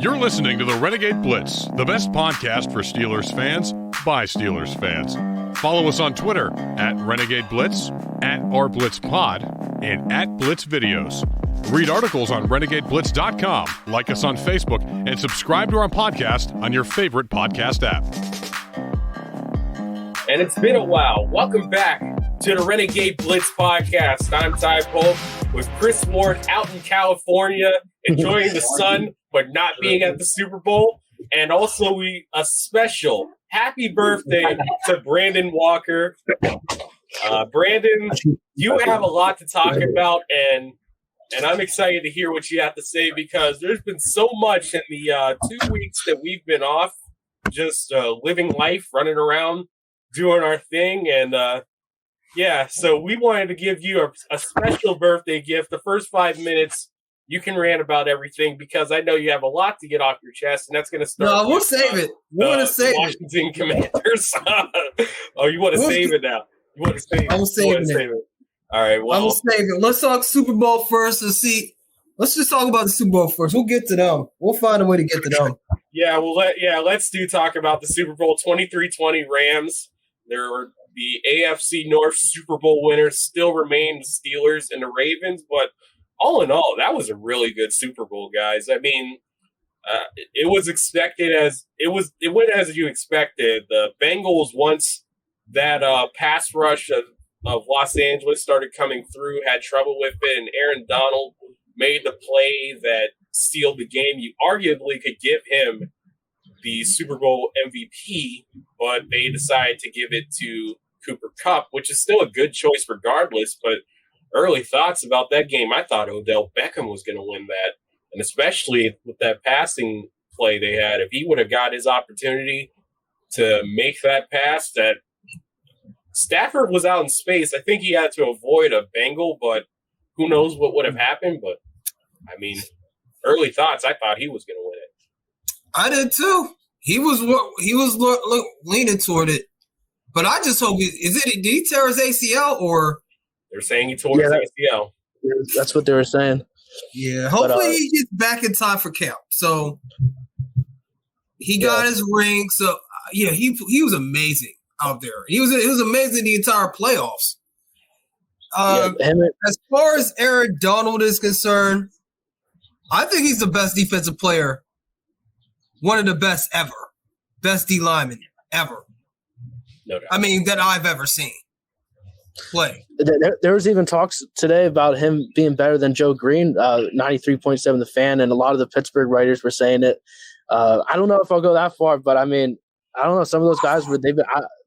You're listening to the Renegade Blitz, the best podcast for Steelers fans by Steelers fans. Follow us on Twitter at Renegade Blitz, at RBlitzPod, and at Blitz Videos. Read articles on RenegadeBlitz.com, like us on Facebook, and subscribe to our podcast on your favorite podcast app. And it's been a while. Welcome back to the Renegade Blitz podcast. I'm Polk with Chris Ward out in California, enjoying the sun, but not being at the Super Bowl. And also a special happy birthday to Brandon Walker. Brandon, you have a lot to talk about, and I'm excited to hear what you have to say because there's been so much in the 2 weeks that we've been off, just living life, running around, doing our thing. And so we wanted to give you a special birthday gift. The first 5 minutes, you can rant about everything because I know you have a lot to get off your chest, and that's going to start. No, we'll save it. We want to save Washington Commanders. Oh, you want to save it now? You want to save it? I'm saving it. All right. Well, I'm saving it. Let's talk Super Bowl first and see. Let's just talk about the Super Bowl first. We'll get to them. We'll find a way to get to them. Let's talk about the Super Bowl 23-20 Rams. The AFC North Super Bowl winners still remain the Steelers and the Ravens, but all in all, that was a really good Super Bowl, guys. I mean, it was expected it went as you expected. The Bengals, once that pass rush of Los Angeles started coming through, had trouble with it, and Aaron Donald made the play that sealed the game. You arguably could give him the Super Bowl MVP, but they decided to give it to Cooper Kupp, which is still a good choice regardless, but early thoughts about that game, I thought Odell Beckham was going to win that, and especially with that passing play they had. If he would have got his opportunity to make that pass, that Stafford was out in space. I think he had to avoid a Bengal, but who knows what would have happened. But, I mean, early thoughts, I thought he was going to win it. I did too. He was leaning toward it, but I just hope did he tear his ACL or? They're saying he tore his ACL. That's what they were saying. Yeah, hopefully he gets back in time for camp. So he got his ring. So he was amazing out there. He was amazing the entire playoffs. As far as Aaron Donald is concerned, I think he's the best defensive player, one of the best ever, best D lineman ever. No doubt. I mean, that I've ever seen play. There was even talks today about him being better than Joe Green, 93.7 The Fan, and a lot of the Pittsburgh writers were saying it. I don't know if I'll go that far, but I mean, I don't know. Some of those guys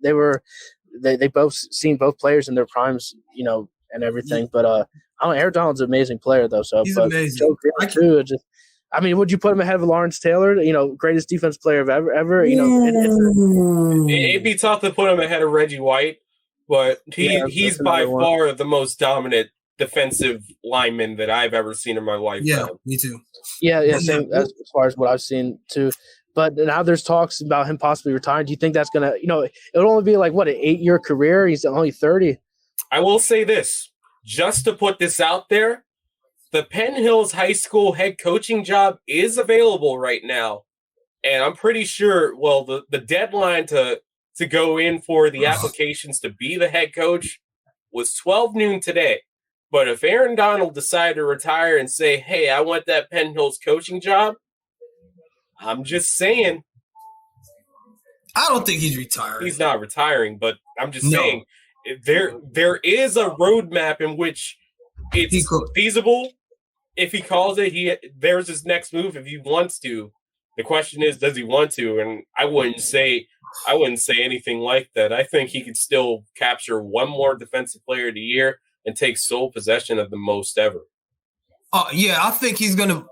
they both seen both players in their primes, and everything. But I don't know. Aaron Donald's an amazing player though. So he's amazing. Joe Green too. Would you put him ahead of Lawrence Taylor? Greatest defense player of ever. It'd be tough to put him ahead of Reggie White, but he's by far the most dominant defensive lineman that I've ever seen in my life. Yeah, me too. Yeah, same as far as what I've seen too. But now there's talks about him possibly retiring. Do you think that's gonna? It'll only be like an 8-year career. He's only 30. I will say this, just to put this out there. The Penn Hills High School head coaching job is available right now. And I'm pretty sure, the deadline to go in for the applications to be the head coach was 12 noon today. But if Aaron Donald decided to retire and say, hey, I want that Penn Hills coaching job, I'm just saying. I don't think he's retiring. He's not retiring, but I'm just saying there is a roadmap in which it's feasible. If he calls it, there's his next move if he wants to. The question is, does he want to? And I wouldn't say anything like that. I think he could still capture one more defensive player of the year and take sole possession of the most ever. I think he's gonna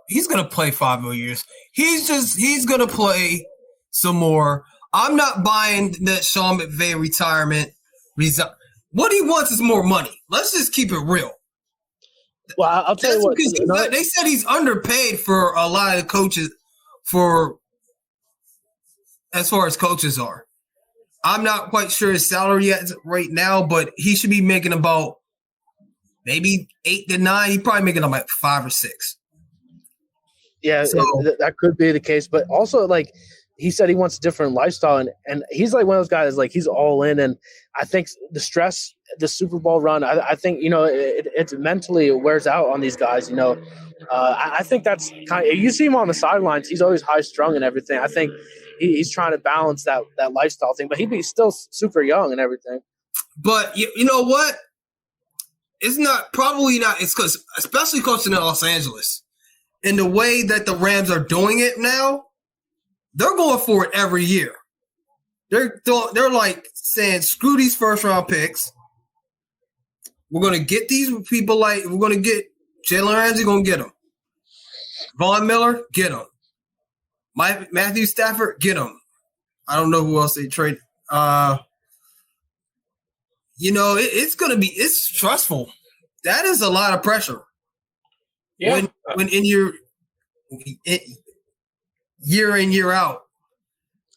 play 5 more years. He's gonna play some more. I'm not buying that Sean McVay retirement. What he wants is more money. Let's just keep it real. Well, I'll tell you what. They said he's underpaid for a lot of coaches as far as coaches are. I'm not quite sure his salary yet right now, but he should be making about maybe 8 to 9. He's probably making about 5 or 6. Yeah, So, that could be the case. But also, like, he said he wants a different lifestyle, and he's like one of those guys, like, he's all in. And I think the stress, the Super Bowl run, I think, it's mentally, it wears out on these guys, I think that's kind of – you see him on the sidelines, he's always high-strung and everything. I think he's trying to balance that lifestyle thing, but he'd be still super young and everything. but you know what? It's probably not. It's because, especially coaching in Los Angeles, in the way that the Rams are doing it now, they're going for it every year. They're like saying, screw these first-round picks. We're going to get these people we're going to get Jalen Ramsey, going to get them. Von Miller, get them. Matthew Stafford, get them. I don't know who else they trade. It's stressful. That is a lot of pressure. Yeah. When in your year in, year out.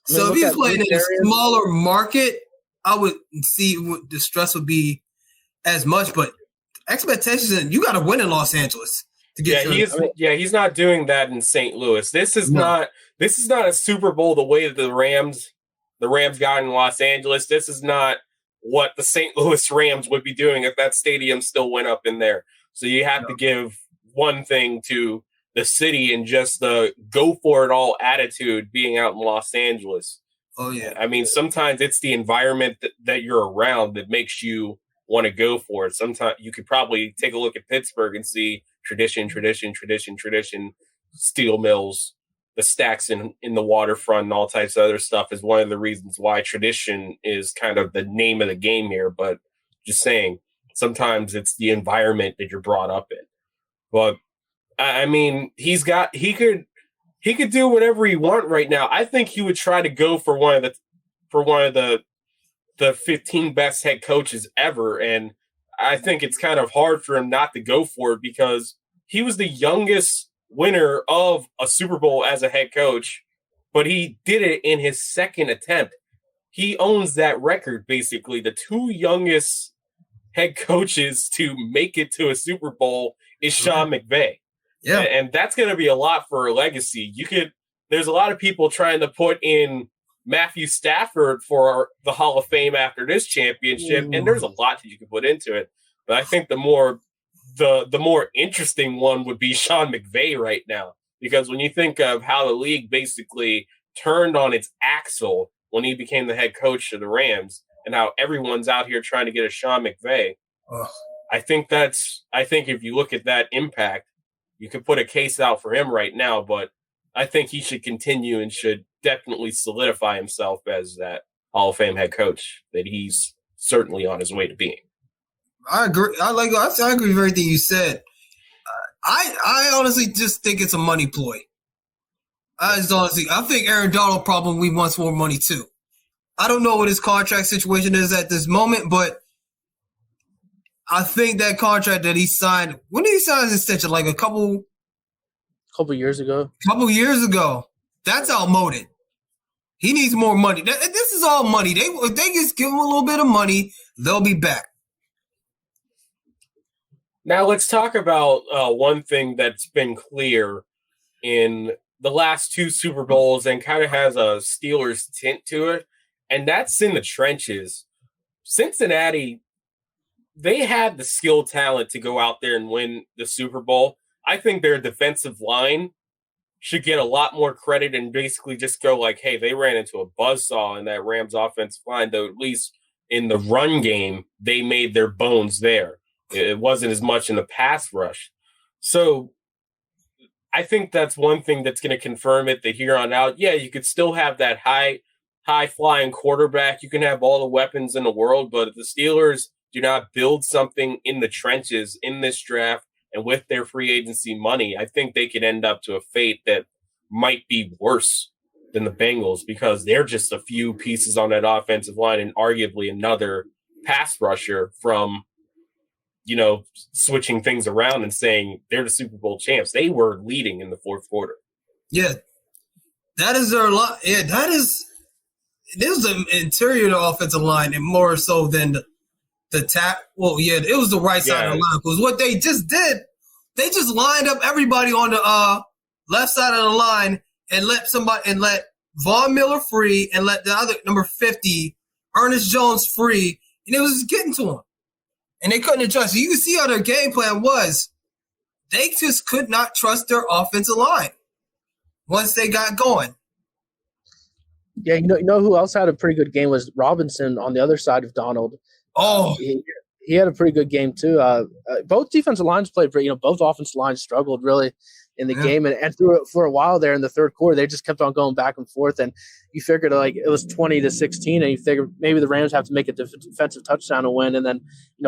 So if he's playing in a smaller market, I would see what the stress would be as much. But expectations, you got to win in Los Angeles to get. He's not doing that in St. Louis. This is not a Super Bowl the way that the Rams got in Los Angeles. This is not what the St. Louis Rams would be doing if that stadium still went up in there. So you have to give one thing to the city and just the go for it all attitude being out in Los Angeles. Oh yeah. I mean, sometimes it's the environment that you're around that makes you want to go for it. Sometimes you could probably take a look at Pittsburgh and see tradition, steel mills, the stacks in the waterfront and all types of other stuff is one of the reasons why tradition is kind of the name of the game here. But just saying, sometimes it's the environment that you're brought up in. But I mean, he could do whatever he want right now. I think he would try to go for one of the 15 best head coaches ever, and I think it's kind of hard for him not to go for it because he was the youngest winner of a Super Bowl as a head coach, but he did it in his second attempt. He owns that record, basically. The two youngest head coaches to make it to a Super Bowl is Sean McVay. Yeah. And that's going to be a lot for a legacy. There's a lot of people trying to put in Matthew Stafford for the Hall of Fame after this championship, and there's a lot that you can put into it. But I think the more interesting one would be Sean McVay right now, because when you think of how the league basically turned on its axle when he became the head coach of the Rams, and how everyone's out here trying to get a Sean McVay, I think if you look at that impact, you could put a case out for him right now, but I think he should continue and should definitely solidify himself as that Hall of Fame head coach that he's certainly on his way to being. I agree. I agree with everything you said. I honestly just think it's a money ploy. I think Aaron Donald probably wants more money too. I don't know what his contract situation is at this moment, but I think that contract that he signed, when did he sign his extension? Like a couple years ago. That's outmoded. He needs more money. This is all money. If they just give him a little bit of money, they'll be back. Now let's talk about one thing that's been clear in the last two Super Bowls and kind of has a Steelers tint to it, and that's in the trenches. Cincinnati, they had the skill talent to go out there and win the Super Bowl. I think their defensive line should get a lot more credit and basically just go like, hey, they ran into a buzzsaw in that Rams offensive line, though at least in the run game, they made their bones there. It wasn't as much in the pass rush. So I think that's one thing that's going to confirm it that here on out, yeah, you could still have that high-flying quarterback. You can have all the weapons in the world, but if the Steelers do not build something in the trenches in this draft and with their free agency money, I think they could end up to a fate that might be worse than the Bengals because they're just a few pieces on that offensive line and arguably another pass rusher from, switching things around and saying they're the Super Bowl champs. They were leading in the fourth quarter. Yeah. That is their line. Yeah, this is the interior of the offensive line and more so than the tap. Well, yeah, it was the right side of the line because what they just did, they just lined up everybody on the left side of the line and let Von Miller free and let the other number 50, Ernest Jones, free, and it was getting to him. And they couldn't adjust. So you can see how their game plan was. They just could not trust their offensive line once they got going. Yeah, you know who else had a pretty good game was Robinson on the other side of Donald. Oh, he had a pretty good game too. Both defensive lines played pretty. Both offensive lines struggled really in the game, and through it for a while there in the third quarter, they just kept on going back and forth. And you figured like it was 20-16, and you figured maybe the Rams have to make a defensive touchdown to win. And then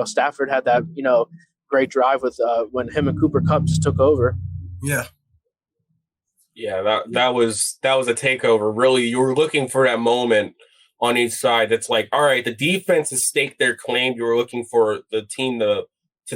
Stafford had that great drive with when him and Cooper Kupp just took over. Yeah. Yeah, that was a takeover. Really, you were looking for that moment on each side. That's like, all right, the defense has staked their claim. You were looking for the team to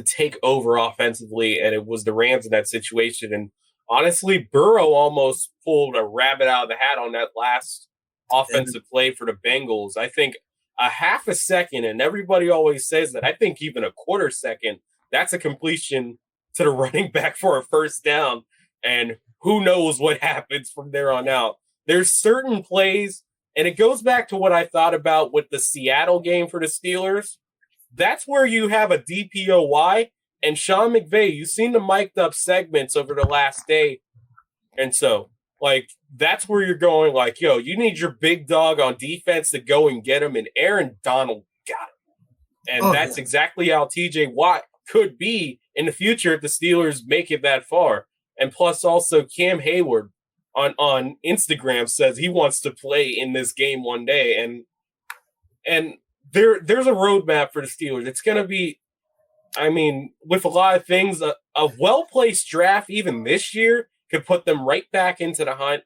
take over offensively, and it was the Rams in that situation. And honestly, Burrow almost pulled a rabbit out of the hat on that last offensive play for the Bengals. I think a half a second, and everybody always says that. I think even a quarter second, that's a completion to the running back for a first down. And who knows what happens from there on out. There's certain plays, and it goes back to what I thought about with the Seattle game for the Steelers. That's where you have a DPOY, and Sean McVay, you've seen the mic'd up segments over the last day. And so, that's where you're going, yo, you need your big dog on defense to go and get him, and Aaron Donald got him. And that's exactly how TJ Watt could be in the future if the Steelers make it that far. And plus also Cam Hayward on Instagram says he wants to play in this game one day. And there's a roadmap for the Steelers. It's going to be, with a lot of things, a well-placed draft even this year could put them right back into the hunt.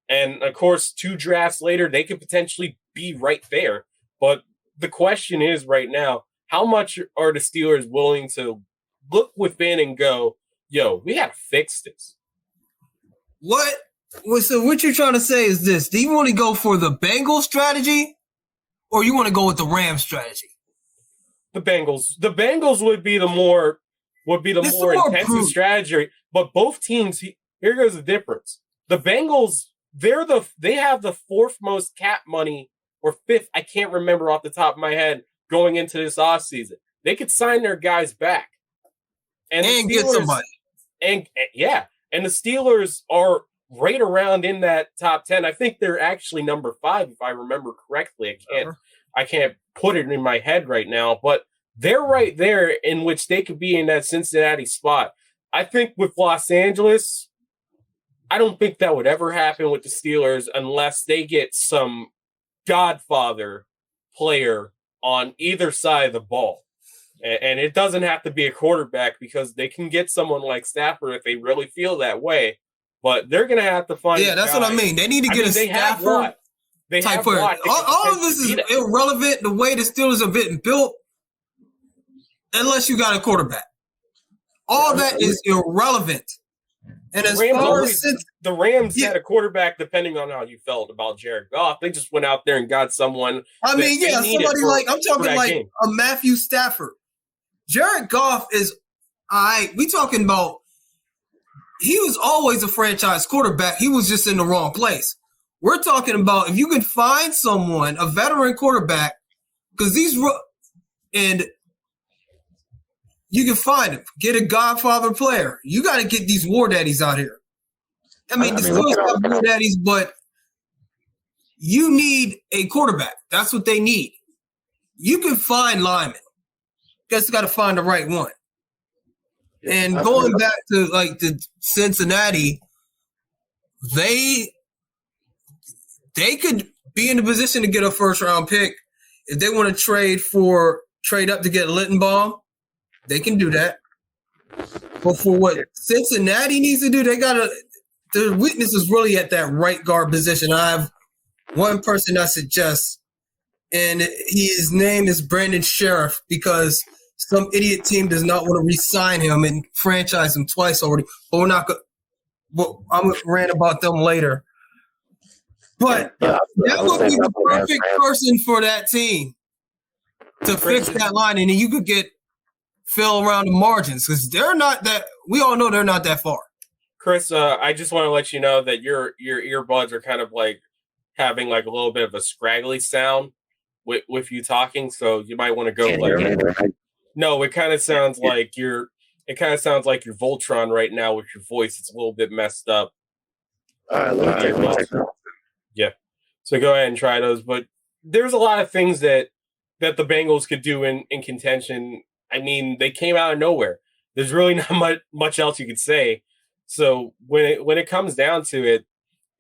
And, of course, 2 drafts later, they could potentially be right there. But the question is right now, how much are the Steelers willing to look within and go, yo, we got to fix this? So what you're trying to say is this. Do you want to go for the Bengals strategy or you want to go with the Rams strategy? The Bengals would be the more intensive strategy, but both teams, here goes the difference. The Bengals, they have the 4th most cap money or 5th, I can't remember off the top of my head, going into this offseason. They could sign their guys back. And get somebody. And the Steelers are right around in that top 10. I think they're actually number 5, if I remember correctly. I can't put it in my head right now, but they're right there in which they could be in that Cincinnati spot. I think with Los Angeles, I don't think that would ever happen with the Steelers unless they get some godfather player on either side of the ball. And it doesn't have to be a quarterback because they can get someone like Stafford if they really feel that way. But they're going to have to find that's what I mean. They need to get a Stafford type player. All of this is irrelevant the way the Steelers are being built unless you got a quarterback. All that is irrelevant. And as far as the Rams had a quarterback, depending on how you felt about Jared Goff, they just went out there and got someone. Somebody I'm talking like game. A Matthew Stafford. Jared Goff is, we talking about, he was always a franchise quarterback. He was just in the wrong place. We're talking about if you can find someone, a veteran quarterback, because and you can find him, get a godfather player. You got to get these war daddies out here. The Steelers have war daddies, but you need a quarterback. That's what they need. You can find linemen. Just got to find the right one. And going back to the Cincinnati, they could be in the position to get a 1st-round pick if they want to trade up to get Littenbaum. They can do that. But for what Cincinnati needs to do, the weakness is really at that right guard position. I have one person I suggest, and his name is Brandon Sheriff, because some idiot team does not want to re-sign him and franchise him twice already. But we're not going. Well, I'm going to rant about them later. But that would be the perfect person for that team to fix that line, and then you could get fill around the margins because they're not that. We all know they're not that far. Chris, I just want to let you know that your earbuds are kind of like having like a little bit of a scraggly sound with you talking, so you might want to go No, it kind of sounds like you're Voltron right now with your voice. It's a little bit messed up. All right, let me take that. Yeah. So go ahead and try those. But there's a lot of things that the Bengals could do in contention. I mean, they came out of nowhere. There's really not much else you could say. So when it comes down to it,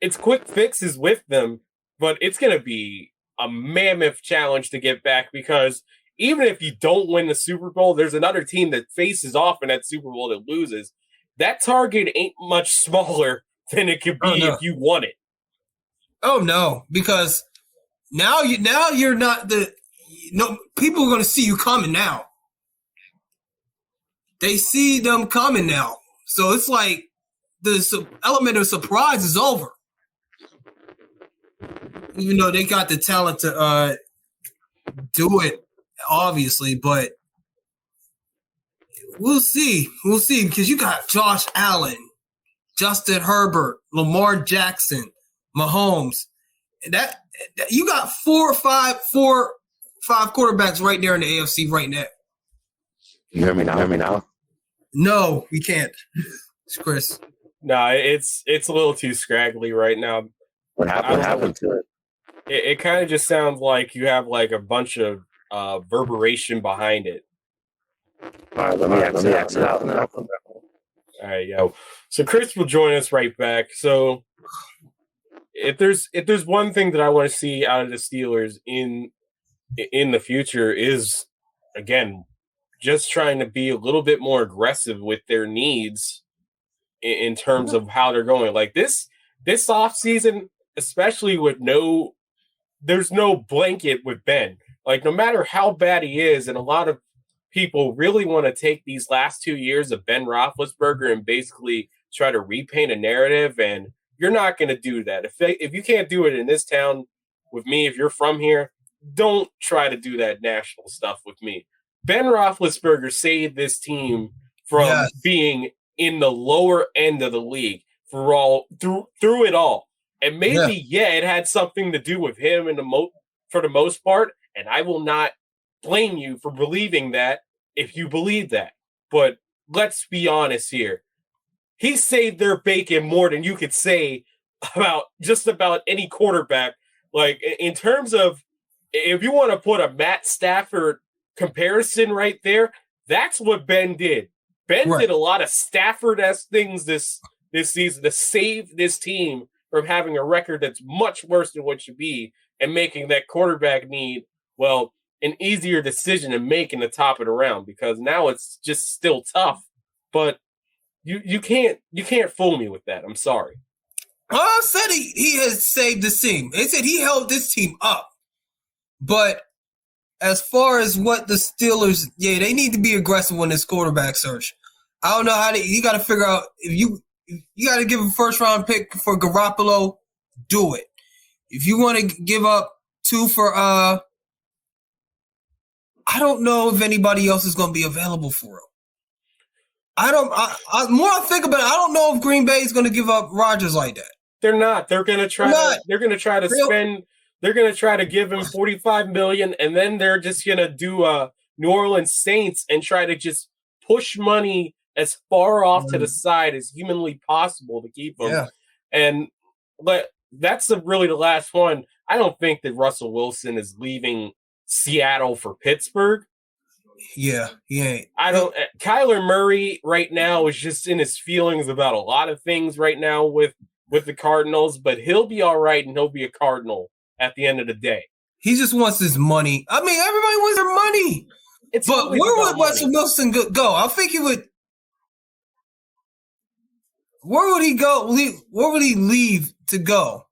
it's quick fixes with them, but it's going to be a mammoth challenge to get back, because even if you don't win the Super Bowl, there's another team that faces off in that Super Bowl that loses. That target ain't much smaller than it could be if you won it. Oh no, because now you're not people are going to see you coming now. They see them coming now. So it's like the element of surprise is over. Even though they got the talent to do it, obviously, but we'll see. We'll see, because you got Josh Allen, Justin Herbert, Lamar Jackson, Mahomes. That you got four or five quarterbacks right there in the AFC right now. You hear me now? No, we can't. It's Chris. No, it's a little too scraggly right now. What happened to it? It kind of just sounds like you have like a bunch of verberation behind it. All right, let me exit out and then I'll come back. All right, yo. So Chris will join us right back. So if there's one thing that I want to see out of the Steelers in the future is, again, just trying to be a little bit more aggressive with their needs in terms of how they're going. Like this offseason, especially with there's no blanket with Ben. Like, no matter how bad he is, and a lot of people really want to take these last 2 years of Ben Roethlisberger and basically try to repaint a narrative, and you're not going to do that. If you can't do it in this town with me, if you're from here, don't try to do that national stuff with me. Ben Roethlisberger saved this team from being in the lower end of the league through it all. And maybe, it had something to do with him for the most part, and I will not blame you for believing that if you believe that. But let's be honest here. He saved their bacon more than you could say about just about any quarterback. Like, in terms of, if you want to put a Matt Stafford comparison right there, that's what Ben did. Ben did a lot of Stafford-esque things this season to save this team from having a record that's much worse than what should be, and making that quarterback need, an easier decision to make in the top of the round, because now it's just still tough. But you can't fool me with that. I'm sorry. I said he has saved this team. They said he held this team up. But as far as what the Steelers, they need to be aggressive on this quarterback search. I don't know you got to figure out if you got to give a first round pick for Garoppolo, do it. If you want to give up 2 for I don't know if anybody else is going to be available for him. More I think about it, I don't know if Green Bay is going to give up Rodgers like that. They're not. They're going to try to spend. They're going to try to give him $45 million, and then they're just going to do New Orleans Saints and try to just push money as far off to the side as humanly possible to keep him. Yeah. And that's really the last one. I don't think that Russell Wilson is leaving Seattle for Pittsburgh. Yeah, he ain't. Kyler Murray right now is just in his feelings about a lot of things right now with the Cardinals, but he'll be all right, and he'll be a Cardinal at the end of the day. He just wants his money. I mean, everybody wants their money. But where would Russell Wilson go? I think he would. Where would he go? Where would he leave to go?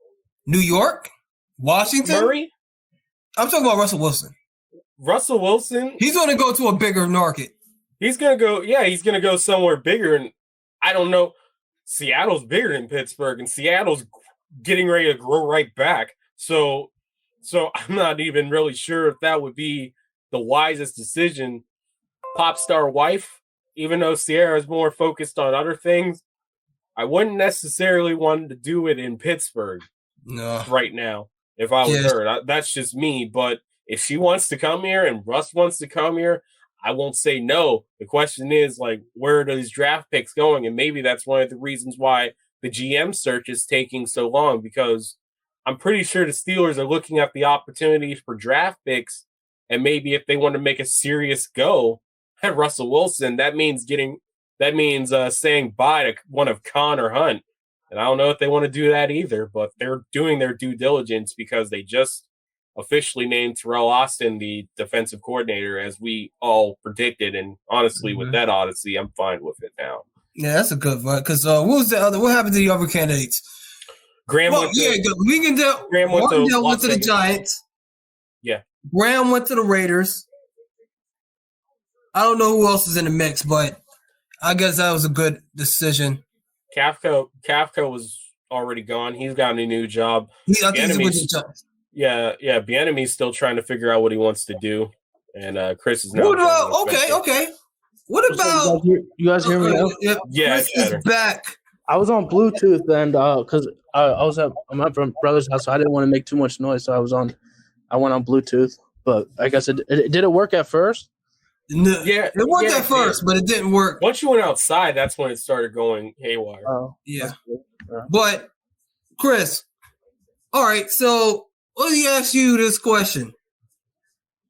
New York? Washington? Murray? I'm talking about Russell Wilson. Russell Wilson? He's going to go to a bigger market. He's going to go somewhere bigger. And I don't know. Seattle's bigger than Pittsburgh, and Seattle's getting ready to grow right back. So I'm not even really sure if that would be the wisest decision. Pop star wife, even though Sierra is more focused on other things, I wouldn't necessarily want to do it in Pittsburgh right now if I was her. That's just me. But if she wants to come here and Russ wants to come here, I won't say no. The question is, like, where are these draft picks going? And maybe that's one of the reasons why the GM search is taking so long, because I'm pretty sure the Steelers are looking at the opportunities for draft picks. And maybe if they want to make a serious go at Russell Wilson, that means saying bye to one of Khan or Hunt. And I don't know if they want to do that either, but they're doing their due diligence because they just officially named Teryl Austin the defensive coordinator, as we all predicted. And honestly, with that odyssey, I'm fine with it now. Yeah, that's a good one. Because what happened to the other candidates? Graham went to the Giants. Yeah. Graham went to the Raiders. I don't know who else is in the mix, but I guess that was a good decision. Kafka was already gone. He's got a new job. Bieniemy's still trying to figure out what he wants to do, and Chris is now. Okay. What about you guys hear me now? Yeah, Chris is back. I was on Bluetooth and because I was at my brother's house, so I didn't want to make too much noise, so I went on Bluetooth. But I guess did it work at first? No, it worked at first, but it didn't work. Once you went outside, that's when it started going haywire. Yeah. But, Chris, all right, so let me ask you this question.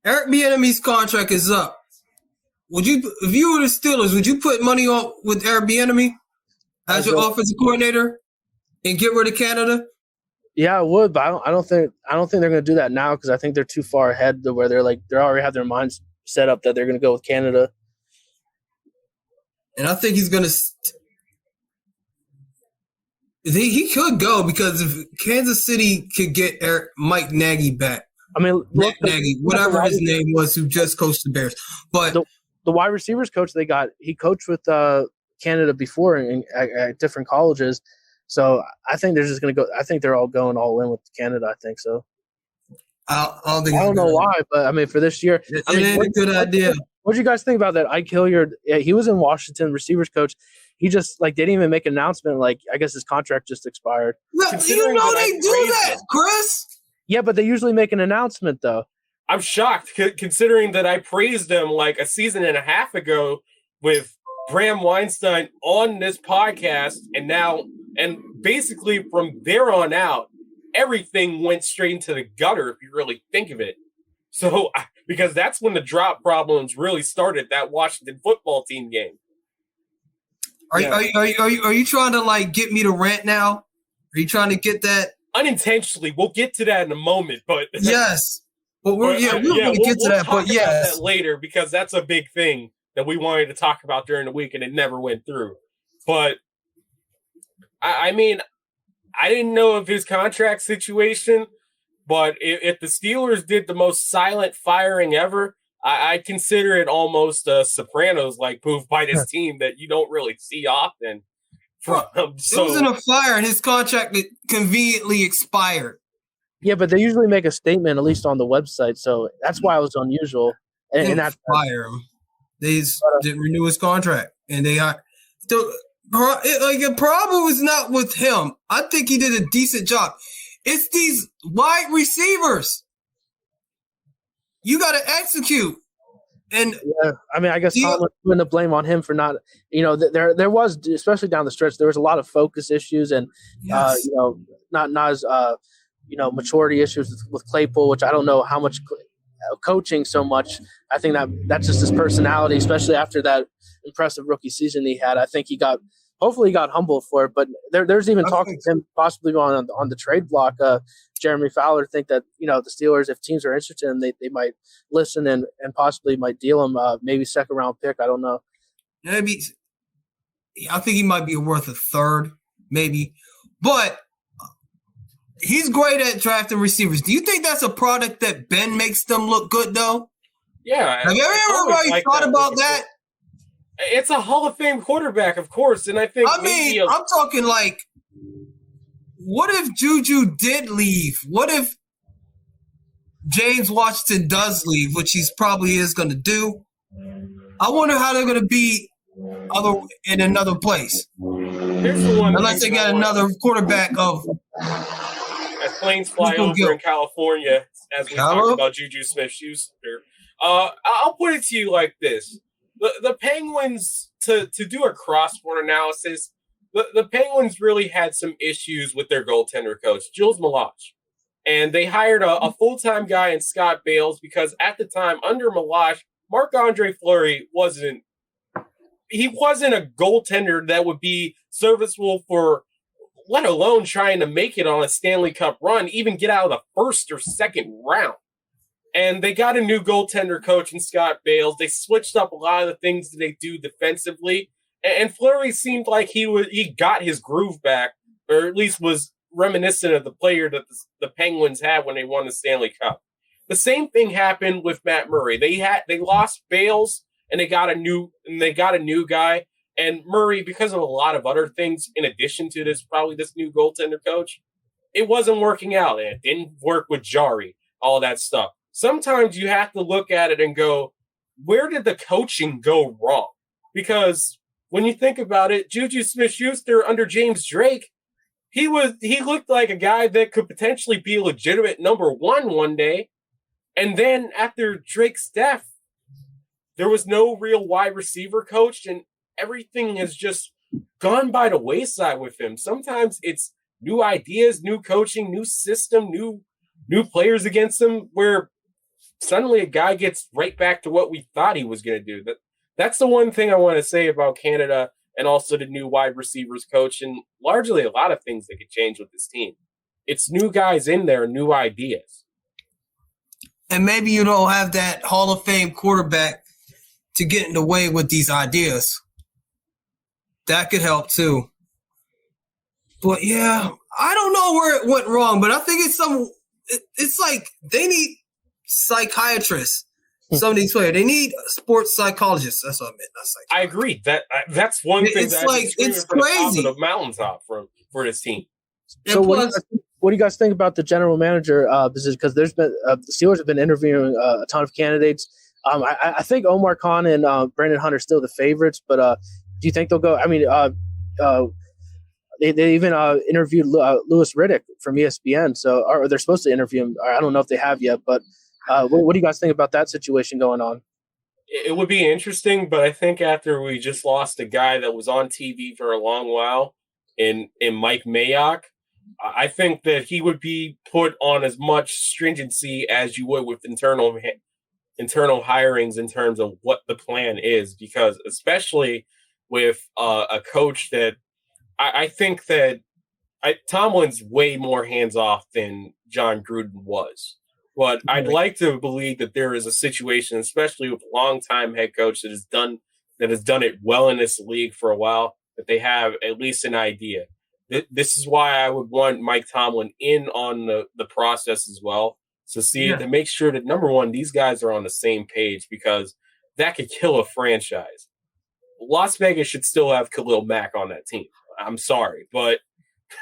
Eric Bieniemy's contract is up. If you were the Steelers, would you put money on with Eric Bieniemy as your offensive coordinator and get rid of Canada? Yeah, I would, but I don't think they're going to do that now, because I think they're too far ahead to where they already have their minds set up that they're going to go with Canada. And I think he's going to he could go, because if Kansas City could get Mike Nagy back. I mean, Nagy, whatever his name was, who just coached the Bears. But the wide receivers coach they got, he coached with Canada before at different colleges. So I think they're just going to go. I think they're all going all in with Canada. I think so. I don't know why, but I mean, for this year, it ain't a good idea. What do you guys think about that? Ike Hilliard, he was in Washington, receivers coach. He just didn't even make an announcement. I guess his contract just expired. No, they do that, Chris. Yeah, but they usually make an announcement, though. I'm shocked, considering that I praised him like a season and a half ago with Bram Weinstein on this podcast, and basically from there on out, everything went straight into the gutter, if you really think of it. So, because that's when the drop problems really started, that Washington football team game. Are you trying to get me to rant now? Are you trying to get that? Unintentionally, we'll get to that in a moment, but yes. But we'll get to that. But yes, that later, because that's a big thing that we wanted to talk about during the week, and it never went through. But I mean, I didn't know of his contract situation, but if the Steelers did the most silent firing ever, I consider it almost a Sopranos-like move by this team that you don't really see often. So, it wasn't a fire, and his contract conveniently expired. Yeah, but they usually make a statement, at least on the website, so that's why it was unusual. And that's fire him. They didn't renew his contract, and they are. The problem was not with him. I think he did a decent job. It's these wide receivers. You got to execute. And yeah, I mean, I guess Tomlin putting the blame on him for not. There was, especially down the stretch, there was a lot of focus issues and not as maturity issues with Claypool, which I don't know how much coaching so much. I think that's just his personality, especially after that impressive rookie season he had. I think hopefully he got humbled for it, but there's even talking to him possibly on the trade block. Jeremy Fowler think that, the Steelers, if teams are interested in him, they might listen and possibly might deal him, maybe second round pick. I don't know. Maybe. I think he might be worth a third, maybe. But he's great at drafting receivers. Do you think that's a product that Ben makes them look good, though? Yeah. Have everybody thought about that? It's a Hall of Fame quarterback, of course, and I think. I'm talking what if Juju did leave? What if James Washington does leave, which he's probably is going to do? I wonder how they're going to be in another place. Here's the one. Unless they got another quarterback of. As planes fly over in California, as we talked about Juju Smith-Schuster. I'll put it to you like this: the Penguins, to do a cross-sport analysis, the Penguins really had some issues with their goaltender coach, Jules Malach. And they hired a full-time guy in Scott Bales because at the time, under Malach, Marc-Andre Fleury wasn't a goaltender that would be serviceable for, let alone trying to make it on a Stanley Cup run, even get out of the first or second round. And they got a new goaltender coach in Scott Bales. They switched up a lot of the things that they do defensively. And Fleury seemed like he got his groove back, or at least was reminiscent of the player that the Penguins had when they won the Stanley Cup. The same thing happened with Matt Murray. They lost Bales and they got a new guy. And Murray, because of a lot of other things in addition to this new goaltender coach, it wasn't working out. And it didn't work with Jari, all that stuff. Sometimes you have to look at it and go, where did the coaching go wrong? Because when you think about it, Juju Smith-Schuster under James Drake, he looked like a guy that could potentially be a legitimate number one day. And then after Drake's death, there was no real wide receiver coach, and everything has just gone by the wayside with him. Sometimes it's new ideas, new coaching, new system, new players against him, where suddenly a guy gets right back to what we thought he was going to do. That's the one thing I want to say about Canada and also the new wide receivers coach, and largely a lot of things that could change with this team. It's new guys in there, new ideas. And maybe you don't have that Hall of Fame quarterback to get in the way with these ideas. That could help too. But yeah, I don't know where it went wrong, but I think it's like they need psychiatrists. Some of these players, they need sports psychologists. That's what I meant. I agree. That's one thing. It's like it's crazy. The mountaintop for this team. So what do you guys think about the general manager position? Because there's been the Steelers have been interviewing a ton of candidates. I think Omar Khan and Brandon Hunt are still the favorites, but do you think they'll go? I mean, they even interviewed Louis Riddick from ESPN, so or they're supposed to interview him. I don't know if they have yet, but. What do you guys think about that situation going on? It would be interesting, but I think after we just lost a guy that was on TV for a long while in Mike Mayock, I think that he would be put on as much stringency as you would with internal hirings in terms of what the plan is, because especially with a coach that I think that Tomlin's way more hands off than John Gruden was. But I'd like to believe that there is a situation, especially with a longtime head coach that has done it well in this league for a while, that they have at least an idea. This is why I would want Mike Tomlin in on the process as well, to make sure that, number one, these guys are on the same page, because that could kill a franchise. Las Vegas should still have Khalil Mack on that team. I'm sorry, but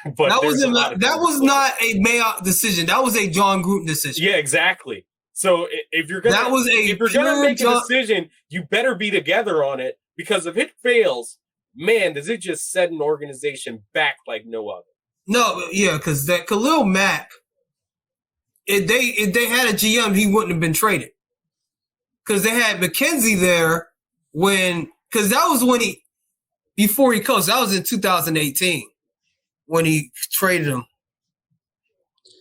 that was not a Mayock decision. That was a John Gruden decision. Yeah, exactly. So if you're gonna make a decision, you better be together on it, because if it fails, man, does it just set an organization back like no other. No, yeah, because that Khalil Mack, if they had a GM, he wouldn't have been traded. Because they had McKenzie there because that was before he coached. That was in 2018. When he traded him.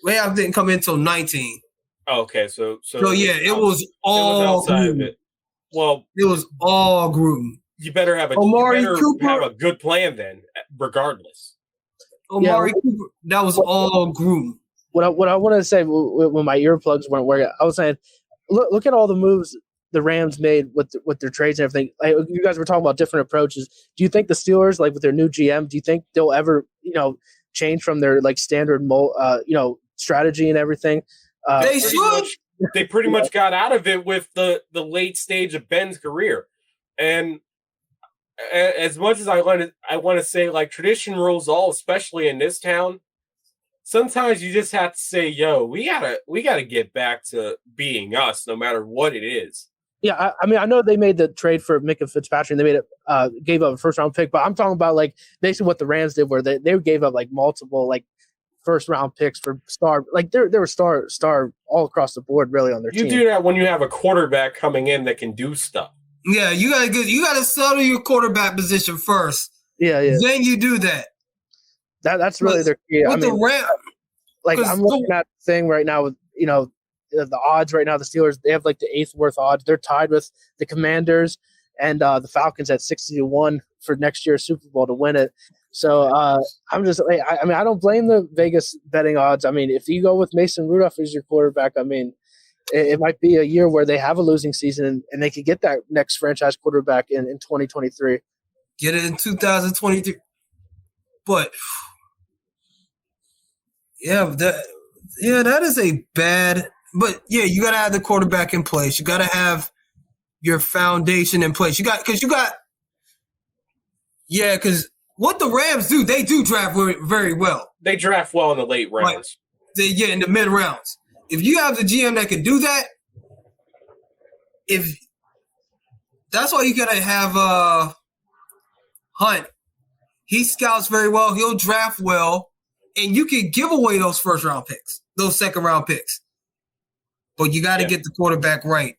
Layoff didn't come in until 19. Oh, okay, so yeah, it was all outside Gruden. of it. Well, it was all Gruden. You better have have a good plan then, regardless. Amari Cooper, that was all Gruden. What I wanted to say when my earplugs weren't working, I was saying, look at all the moves the Rams made with their trades and everything. Like, you guys were talking about different approaches. Do you think the Steelers, like with their new GM, do you think they'll ever, change from their like standard, strategy and everything? They should. They pretty much got out of it with the late stage of Ben's career, and as much as I want to say, like, tradition rules all, especially in this town. Sometimes you just have to say, "Yo, we gotta get back to being us, no matter what it is." Yeah, I mean, I know they made the trade for Minka Fitzpatrick, and they made it gave up a first round pick, but I'm talking about like basically what the Rams did, where they gave up like multiple like first round picks for star, like they were star all across the board really on their team. You do that when you have a quarterback coming in that can do stuff. Yeah, you gotta settle your quarterback position first. Yeah. Then you do that. That's really their key. I mean, I'm looking at the thing right now with the odds right now. The Steelers, they have like the 8th worst odds. They're tied with the Commanders and the Falcons at 60-1 for next year's Super Bowl to win it. So I'm just like, I don't blame the Vegas betting odds. I mean, if you go with Mason Rudolph as your quarterback, I mean, it might be a year where they have a losing season and they could get that next franchise quarterback in 2023. Get it in 2023. But that is a bad. But yeah, you got to have the quarterback in place. You got to have your foundation in place. Because what the Rams do, they do draft very, very well. They draft well in the late rounds. In the mid rounds. If you have the GM that can do that, that's why you got to have Hunt. He scouts very well. He'll draft well, and you can give away those first round picks, those second round picks. But you got to get the quarterback right.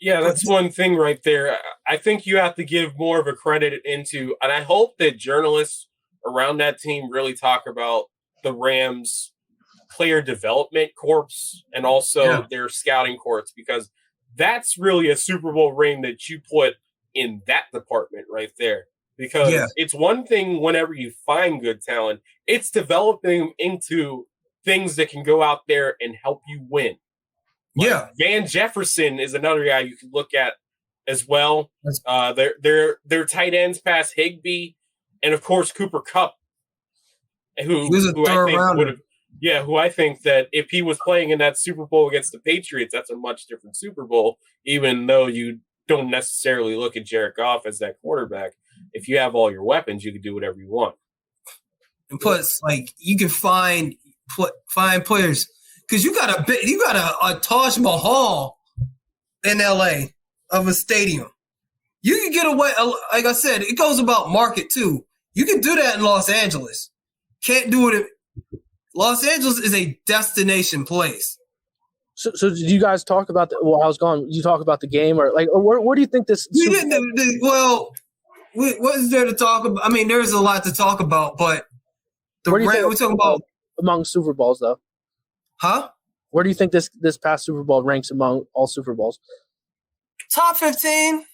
Yeah, that's one thing right there. I think you have to give more of a credit into, and I hope that journalists around that team really talk about the Rams' player development corps and also their scouting corps, because that's really a Super Bowl ring that you put in that department right there. Because it's one thing whenever you find good talent, it's developing them into things that can go out there and help you win. Van Jefferson is another guy you can look at as well. Their tight ends past Higbee, and of course Cooper Kupp, who I think that if he was playing in that Super Bowl against the Patriots, that's a much different Super Bowl, even though you don't necessarily look at Jared Goff as that quarterback. If you have all your weapons, you can do whatever you want. And plus, like, you can find players because you got a Taj Mahal in LA of a stadium. You can get away. Like I said, it goes about market too. You can do that in Los Angeles. Can't do it. Los Angeles is a destination place. So did you guys talk about while I was gone? Did you talk about the game or where do you think this? We didn't. What is there to talk about? I mean, there's a lot to talk about, but we're talking about among Super Bowls, though. Huh? Where do you think this past Super Bowl ranks among all Super Bowls? Top 15.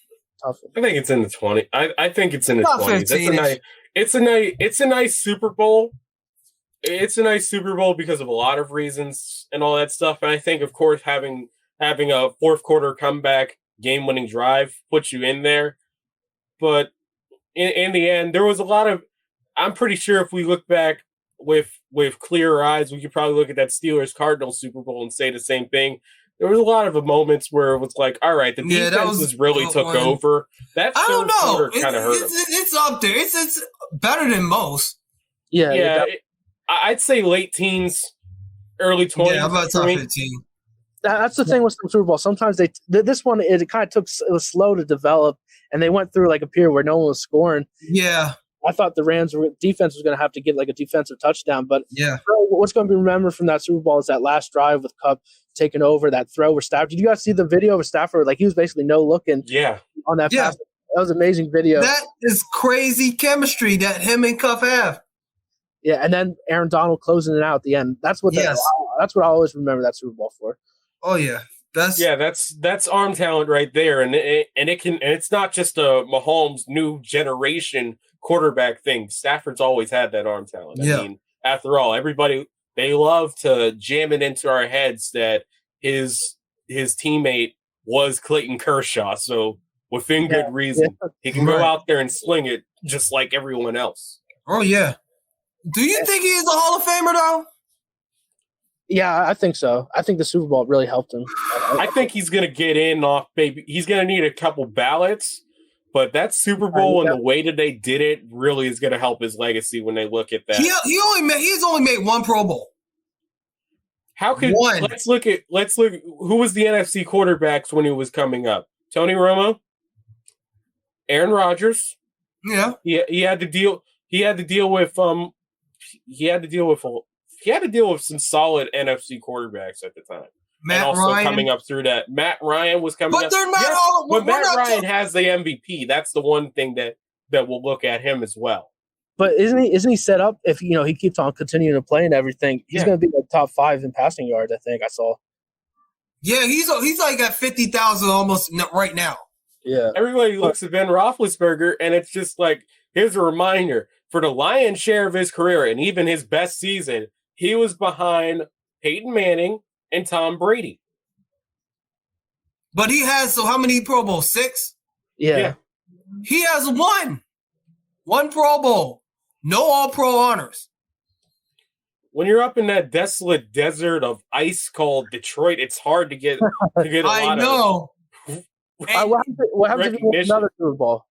I think it's in the 20. I think it's in the 20s. It's a nice Super Bowl. It's a nice Super Bowl because of a lot of reasons and all that stuff. And I think, of course, having a fourth quarter comeback, game-winning drive puts you in there. But in the end, there was a lot of. I'm pretty sure if we look back with clearer eyes, we could probably look at that Steelers-Cardinals Super Bowl and say the same thing. There was a lot of moments where it was like, all right, the defenses really took over. That I don't know. Kind of hurt them. It's up there. It's better than most. Yeah. I'd say late teens, early 20s. Yeah, about top 15. That's the thing with some Super Bowl. Sometimes this one it kind of it was slow to develop, and they went through like a period where no one was scoring. Yeah, I thought the Rams defense was going to have to get like a defensive touchdown, but what's going to be remembered from that Super Bowl is that last drive with Kupp taking over, that throw where Stafford. Did you guys see the video of Stafford? Like he was basically no looking. On that pass. That was an amazing video. That is crazy chemistry that him and Kupp have. Yeah, and then Aaron Donald closing it out at the end. That's what that's what I always remember that Super Bowl for. Oh yeah, that's arm talent right there, and it's not just a Mahomes new generation quarterback thing. Stafford's always had that arm talent. I mean, after all, everybody they love to jam it into our heads that his teammate was Clayton Kershaw. So within good reason, he can go out there and sling it just like everyone else. Oh yeah. Do you think he is a Hall of Famer, though? Yeah, I think so. I think the Super Bowl really helped him. I think he's going to get in off, baby. He's going to need a couple ballots, but that Super Bowl and the way that they did it really is going to help his legacy when they look at that. He's only made one Pro Bowl. How could let's look who was the NFC quarterbacks when he was coming up? Tony Romo, Aaron Rodgers. Yeah. He had to deal with some solid NFC quarterbacks at the time. Matt and also Ryan. Coming up through that. Matt Ryan was coming up. They're not all, but Matt Ryan has the MVP. That's the one thing that we'll look at him as well. But isn't he set up if he keeps on continuing to play and everything? He's going to be like top 5 in passing yards. I think I saw. Yeah, he's like at 50,000 almost right now. Yeah, everybody looks at Ben Roethlisberger, and it's just like, here's a reminder: for the lion's share of his career and even his best season, he was behind Peyton Manning and Tom Brady. But he has how many Pro Bowls? 6? Yeah. He has one Pro Bowl, no All-Pro honors. When you're up in that desolate desert of ice called Detroit, it's hard to get a I know. What happens if he wins another Super Bowl?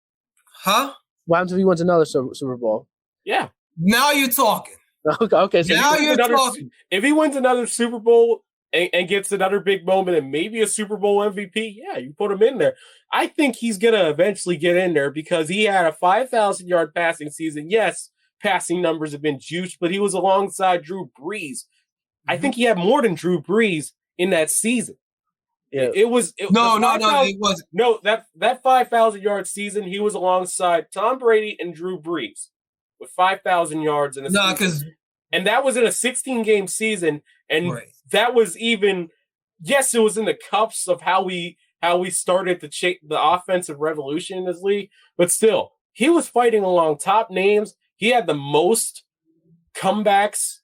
Huh? What happens if he wins another Super Bowl? Yeah. Now you're talking. Okay. So now you're talking. If he wins another Super Bowl and gets another big moment and maybe a Super Bowl MVP, yeah, you put him in there. I think he's going to eventually get in there because he had a 5,000-yard passing season. Yes, passing numbers have been juiced, but he was alongside Drew Brees. I think he had more than Drew Brees in that season. Yeah. It wasn't. No, that 5,000-yard season, he was alongside Tom Brady and Drew Brees with 5,000 yards in a season. And that was in a 16-game season, and that was even. Yes, it was in the cups of how we started the offensive revolution in this league, but still, he was fighting along top names. He had the most comebacks,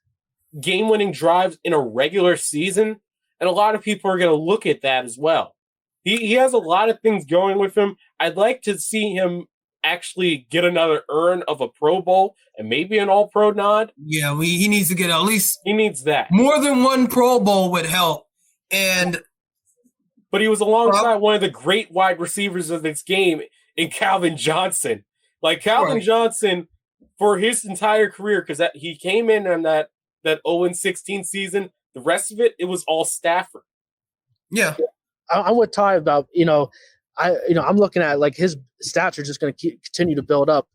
game-winning drives in a regular season. And a lot of people are going to look at that as well. He has a lot of things going with him. I'd like to see him actually get another earn of a Pro Bowl and maybe an All-Pro nod. Yeah, he needs to get at least. He needs that. More than one Pro Bowl would help. But he was alongside one of the great wide receivers of this game in Calvin Johnson. Like Calvin Johnson, for his entire career, because he came in on that 0-16 season. The rest of it was all Stafford. Yeah. I'm with Ty about, I'm looking at like his stats are just going to continue to build up,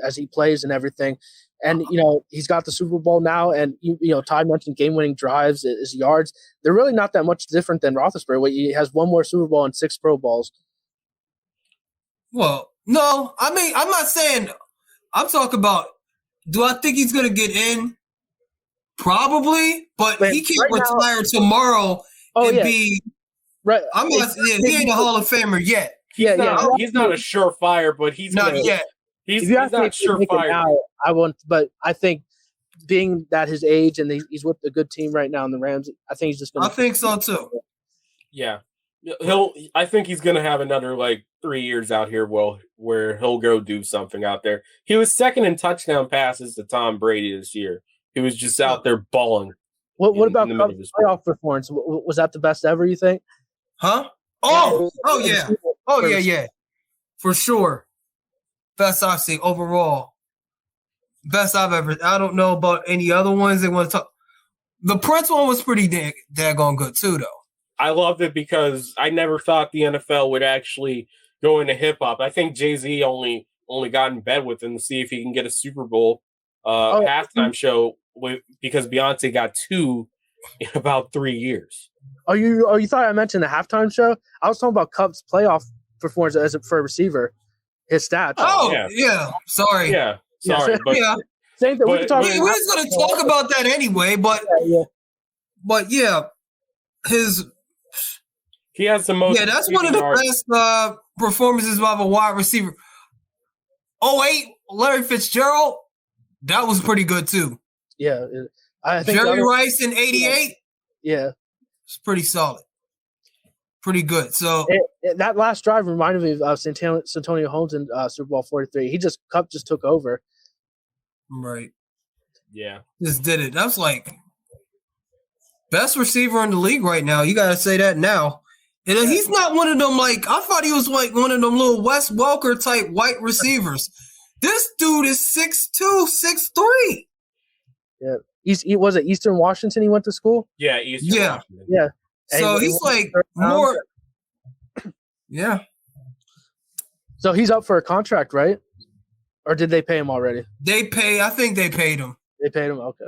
as he plays and everything. And, he's got the Super Bowl now. And, Ty mentioned game-winning drives, his yards. They're really not that much different than Roethlisberger. He has one more Super Bowl and 6 Pro Bowls. Well, no, I mean, I'm not saying – I'm talking about, do I think he's going to get in? Probably, but he can't retire tomorrow and be right. I'm not. He ain't a Hall of Famer yet. He's not a surefire, but he's not yet. He's not surefire. I won't, but I think being that his age and he's with a good team right now in the Rams, I think he's just going to. I think so too. Yeah, I think he's going to have another 3 years out here. Where he'll go do something out there. He was second in touchdown passes to Tom Brady this year. He was just out there balling. What about Cubs' playoff performance? Was that the best ever, you think? Huh? Yeah. For sure. Best I've seen overall. Best I've ever. I don't know about any other ones they want to talk. The Prince one was pretty daggone good too, though. I loved it because I never thought the NFL would actually go into hip hop. I think Jay-Z only got in bed with him to see if he can get a Super Bowl halftime show because Beyonce got 2 in about 3 years. You thought I mentioned the halftime show? I was talking about Cubs' playoff performance for a receiver, his stats. Oh, yeah. Sorry. Yeah. Sorry. But, same thing. We was going to talk about that anyway, but he has the most. Yeah, that's one of the best performances by a wide receiver. 08, Larry Fitzgerald, that was pretty good too. Yeah, I think Jerry Rice in 88. Yeah, it's pretty solid, pretty good. So that last drive reminded me of Santonio Holmes in Super Bowl 43. Cup just took over. Right. Yeah. Just did it. That's best receiver in the league right now. You got to say that now. And he's not one of them, I thought he was one of them little Wes Welker type white receivers. This dude is 6'2", 6'3". Yeah. Was it Eastern Washington he went to school? Yeah, Eastern Washington. Yeah. So he's like more. Yeah. So he's up for a contract, right? Or did they pay him already? I think they paid him. They paid him? Okay.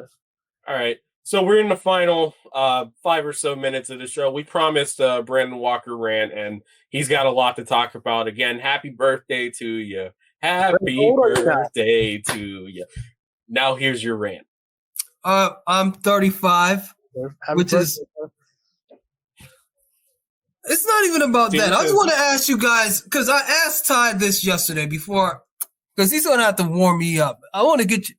All right. So we're in the final 5 or so minutes of the show. We promised Brandon Walker rant, and he's got a lot to talk about. Again, happy birthday to you. Happy birthday to you. Now here's your rant. I'm 35, which is... It's not even about that. I just want to ask you guys, because I asked Ty this yesterday before, because he's going to have to warm me up. I want to get you.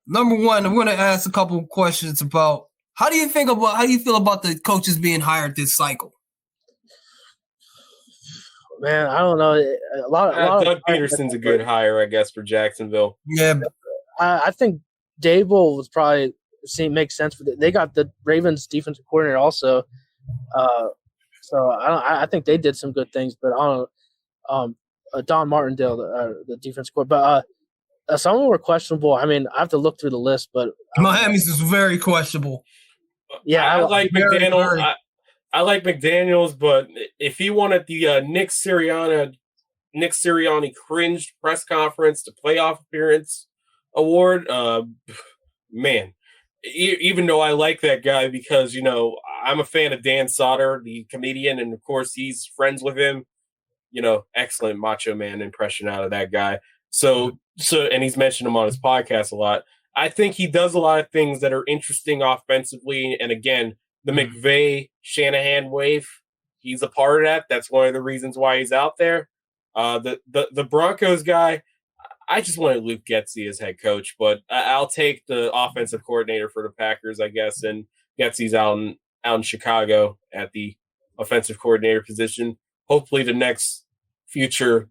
Number one, I'm going to ask a couple of questions about how do you feel about the coaches being hired this cycle? Man, I don't know. A lot Doug Peterson's a good hire, I guess, for Jacksonville. Yeah, I think Dable was probably makes sense for they got the Ravens defensive coordinator also. So I think they did some good things, but I don't know. Don Martindale, the defense coordinator, but some of them were questionable. I mean, I have to look through the list, but Miami's is very questionable. Yeah, I like McDaniels. I like McDaniels, but if he wanted the Nick Sirianni cringed press conference to playoff appearance award, man. Even though I like that guy because, you know, I'm a fan of Dan Soder, the comedian, and of course he's friends with him. You know, excellent Macho Man impression out of that guy. So and he's mentioned him on his podcast a lot. I think he does a lot of things that are interesting offensively. And again, the McVay Shanahan wave, he's a part of that. That's one of the reasons why he's out there. The Broncos guy, I just wanted Luke Getsy as head coach, but I'll take the offensive coordinator for the Packers, I guess. And Getsy's out in Chicago at the offensive coordinator position. Hopefully the next future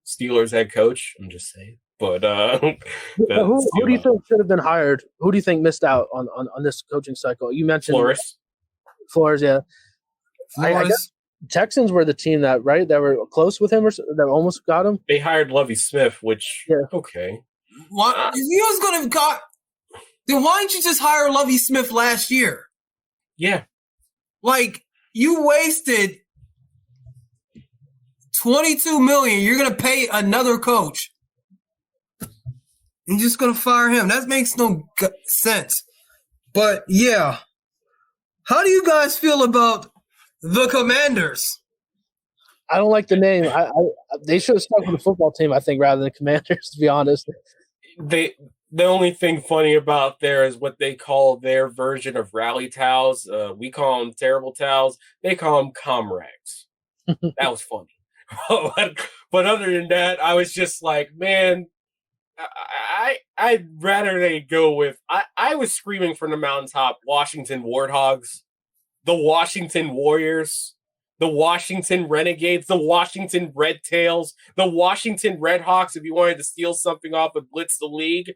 Steelers head coach. I'm just saying. But who do you think should have been hired? Who do you think missed out on this coaching cycle? You mentioned Flores, yeah. I guess Texans were the team that were close with him or that almost got him. They hired Lovie Smith, which okay. What if you was gonna have got? Then why didn't you just hire Lovie Smith last year? Yeah, like you wasted $22 million. You're gonna pay another coach. You're just gonna fire him. That makes no sense. But yeah, how do you guys feel about the Commanders? I don't like the name. They should have stuck with the football team, I think, rather than Commanders. To be honest, the only thing funny about there is what they call their version of rally towels. We call them terrible towels. They call them comrags. That was funny. But other than that, I was just like, man. I'd rather they go with I was screaming from the mountaintop Washington Warthogs, the Washington Warriors, the Washington Renegades, the Washington Red Tails, the Washington Red Hawks if you wanted to steal something off and blitz the league.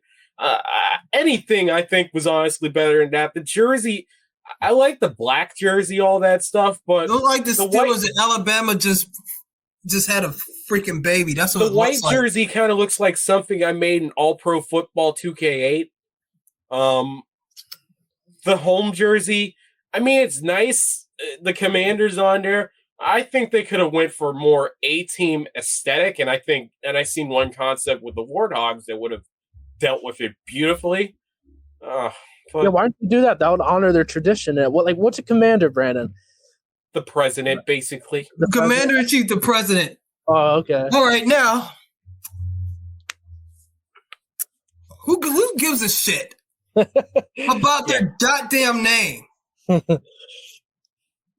Anything I think was honestly better than that. The jersey, I like the black jersey, all that stuff, but don't like the Steelers in Alabama just had a freaking baby. That's what the white jersey kind of looks like something I made in All Pro Football 2K8. The home jersey, I mean, it's nice. The Commanders on there. I think they could have went for more A-team aesthetic, and I seen one concept with the Warthogs that would have dealt with it beautifully. Why don't you do that? That would honor their tradition. What's a commander, Brandon? The president, basically. The commander-in-chief, the president. Oh, okay. All right, now, who gives a shit about their goddamn name?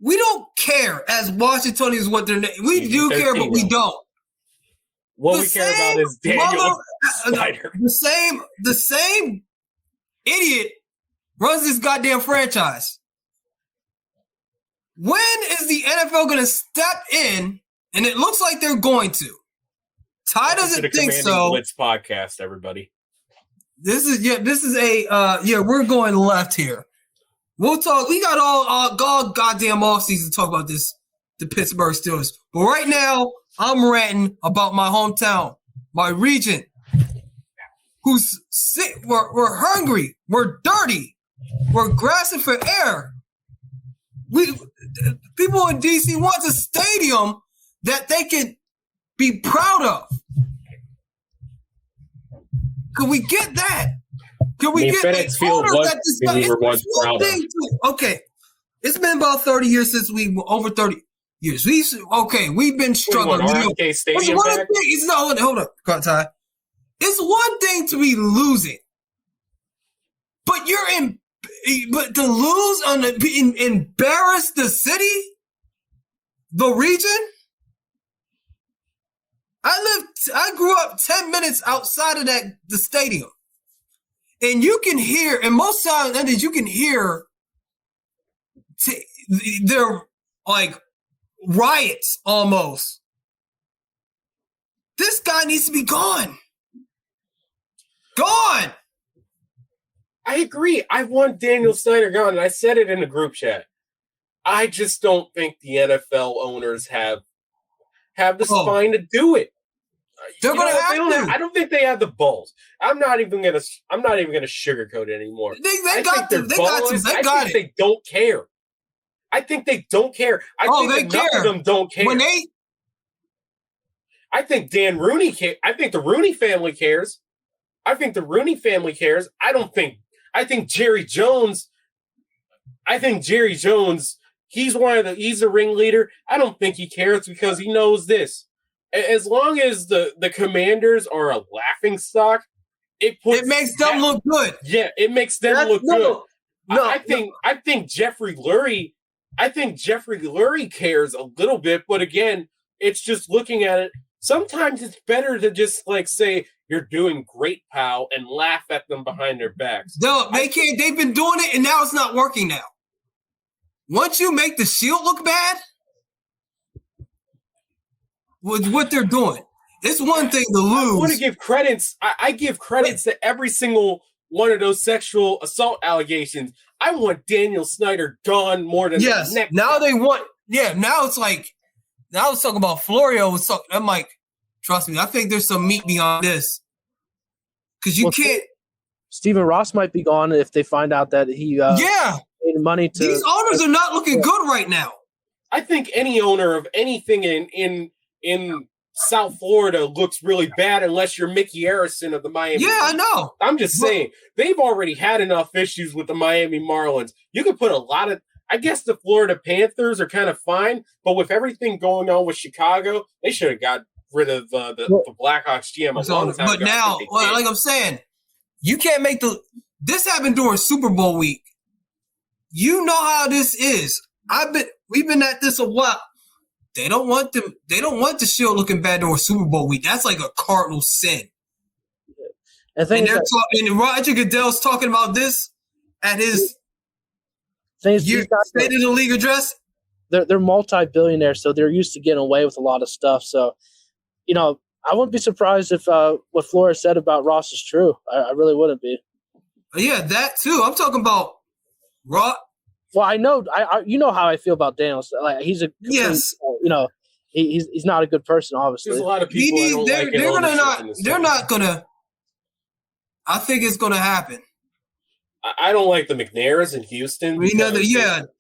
We don't care as Washingtonians what their name. We do care, but we don't. What we care about is Daniel Snyder. The same idiot runs this goddamn franchise. When is the NFL going to step in? And it looks like they're going to. Ty doesn't think so. Blitz podcast, everybody. This is we're going left here. We'll talk. We got all goddamn offseason to talk about this, the Pittsburgh Steelers. But right now, I'm ranting about my hometown, my region. who's sick. We're hungry. We're dirty. We're grasping for air. People in DC want a stadium that they can be proud of. Could we get that? Could we get FedEx Field was we were once proud of. Okay, it's been about 30 years since over 30 years. We've been struggling. Hold up, Ty. It's one thing to be losing, but but to lose embarrass the region. I grew up 10 minutes outside of the stadium. And you can hear, and most times you can hear they're like riots almost. This guy needs to be gone. Gone. I agree. I want Daniel Snyder gone, and I said it in the group chat. I just don't think the NFL owners have the spine to do it. They're going to have to. I don't think they have the balls. I'm not even going to sugarcoat it anymore. They got to. I think they don't care. I think they don't care. I think enough of them don't care. I think Dan Rooney cares. I think the Rooney family cares. I think Jerry Jones. He's the ringleader. I don't think he cares because he knows this. As long as the Commanders are a laughingstock, it makes them look good. Yeah, it makes them look good. I think Jeffrey Lurie cares a little bit, but again, it's just looking at it. Sometimes it's better to just say you're doing great, pal, and laugh at them behind their backs. No, they can't. They've been doing it, and now it's not working. Now, once you make the Shield look bad. With what they're doing, it's one thing to lose. I want to give credits. I give credits to every single one of those sexual assault allegations. I want Daniel Snyder gone more than yes. The next now guy. They want. Yeah. Now it's now I was talking about Florio. I'm like, trust me. I think there's some meat beyond this because you can't. Stephen Ross might be gone if they find out that he paid money to. These owners are not looking good right now. I think any owner of anything in South Florida looks really bad unless you're Mickey Harrison of the Miami. Yeah, I know. I'm just saying they've already had enough issues with the Miami Marlins. You could put a lot of. I guess the Florida Panthers are kind of fine, but with everything going on with Chicago, they should have got rid of the Blackhawks GM a long time ago. But now, like I'm saying, you can't make this happened during Super Bowl week. You know how this is. We've been at this a while. They don't want the Shield looking bad during Super Bowl week. That's like a cardinal sin. And Roger Goodell's talking about this at his State of the League address. They're multi-billionaires, so they're used to getting away with a lot of stuff. So, I wouldn't be surprised if what Flora said about Ross is true. I really wouldn't be. Yeah, that too. I'm talking about Ross. Well, I know, you know how I feel about Daniel. Like he's a he's not a good person. Obviously, there's a lot of people. They're not gonna. I think it's gonna happen. I don't like the McNairs in Houston. They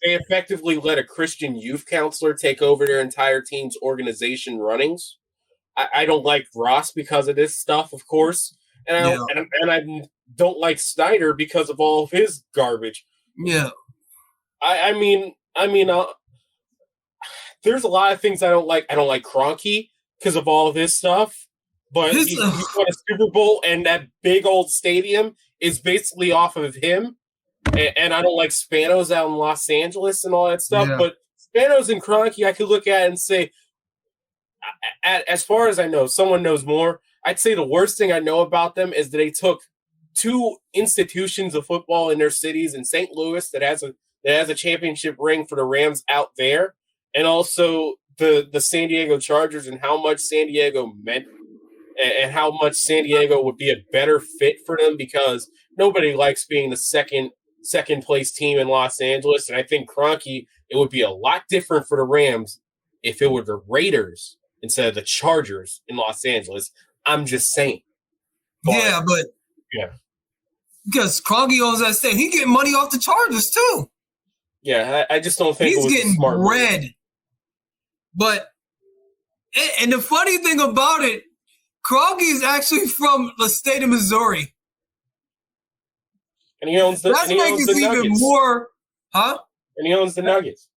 effectively let a Christian youth counselor take over their entire team's organization runnings. I don't like Ross because of this stuff, of course, and I don't like Snyder because of all of his garbage. Yeah. I mean, there's a lot of things I don't like. I don't like Kroenke because of all of his stuff, but he won a Super Bowl, and that big old stadium is basically off of him. And I don't like Spanos out in Los Angeles and all that stuff. Yeah. But Spanos and Kroenke, I could look at and say, as far as I know, someone knows more. I'd say the worst thing I know about them is that they took two institutions of football in their cities in St. Louis that has a championship ring for the Rams out there, and also the San Diego Chargers and how much San Diego meant and how much San Diego would be a better fit for them because nobody likes being the second place team in Los Angeles. And I think Kroenke, it would be a lot different for the Rams if it were the Raiders instead of the Chargers in Los Angeles. I'm just saying. But Yeah. Because Kroenke owns that stadium. He getting money off the Chargers, too. Yeah, I just don't think He's it was getting a smart bread. move. But, and the funny thing about it, Kroenke is actually from the state of Missouri. And he owns the That makes it even more, huh? And he owns the Nuggets.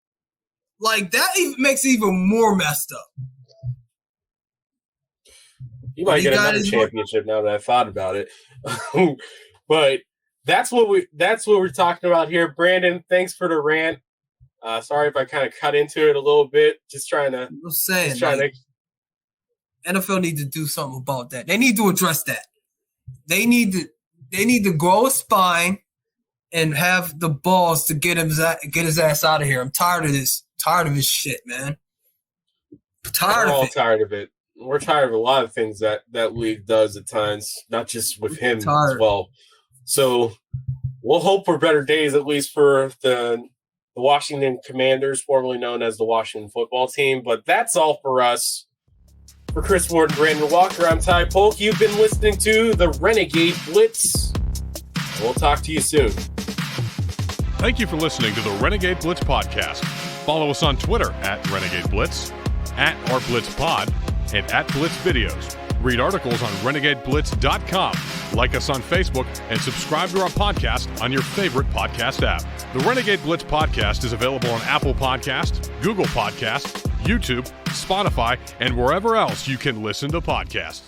Like, that makes it even more messed up. He might get another championship now that I thought about it. But that's what we're talking about here. Brandon, thanks for the rant. Sorry if I kind of cut into it a little bit. Just trying to. I'm saying, NFL need to do something about that. They need to address that. They need to grow a spine and have the balls to get his ass out of here. I'm tired of this. Tired of his shit, man. We're all tired of it. We're tired of a lot of things that league does at times, not just with him as well. So we'll hope for better days, at least for the Washington Commanders, formerly known as the Washington Football Team. But that's all for us. For Chris Ward and Brandon Walker, I'm Ty Polk. You've been listening to the Renegade Blitz. We'll talk to you soon. Thank you for listening to the Renegade Blitz podcast. Follow us on Twitter at Renegade Blitz, at @RBlitzPod, and at Blitz Videos. Read articles on RenegadeBlitz.com. Like us on Facebook and subscribe to our podcast on your favorite podcast app. The Renegade Blitz podcast is available on Apple Podcasts, Google Podcasts, YouTube, Spotify, and wherever else you can listen to podcasts.